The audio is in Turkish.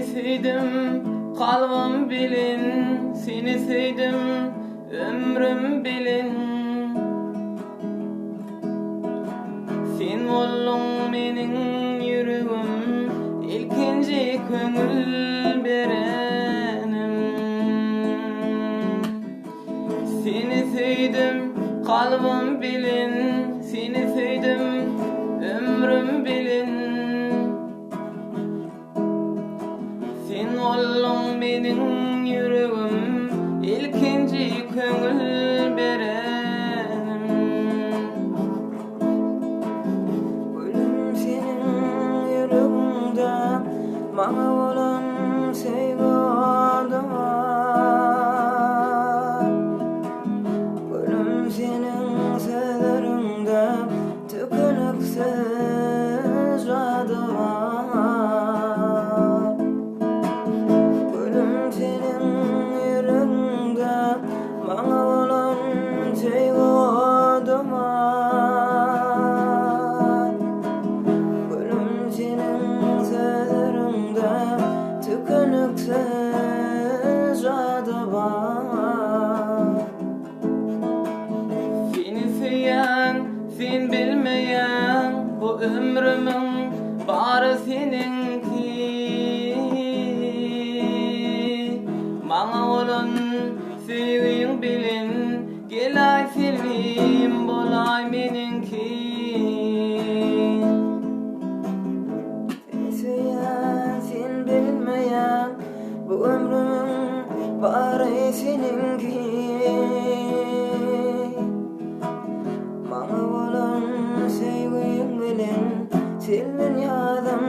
Seni sevdim kalbim bilin, seni sevdim ömrüm bilin. Sen boldun menin yüreğim, ilkinci köngül berenim. Seni sevdim kalbim bilin, seni sevdim ömrüm bilin. Sen boldun menin yüreğim, ilkinci köngül berenim. Gülüm senin yüreğinde bana olan sevgi adı var. Gülüm senin sözlerinde tükeniksiz adı var. Gülüm senin yüreğinde bana olan sevgi adı var. Gülüm senin sözlerinde tükeniksiz adı var. Seni seyen, sen bilmeyen, bu ömrümün bari seninki. Bana olan sevgin bilin, gelay sevim bolay meninki. Seni seven, sen bilmeyen, bu ömrümün bari seninki. Bana olan sevgin bilin, senin yadım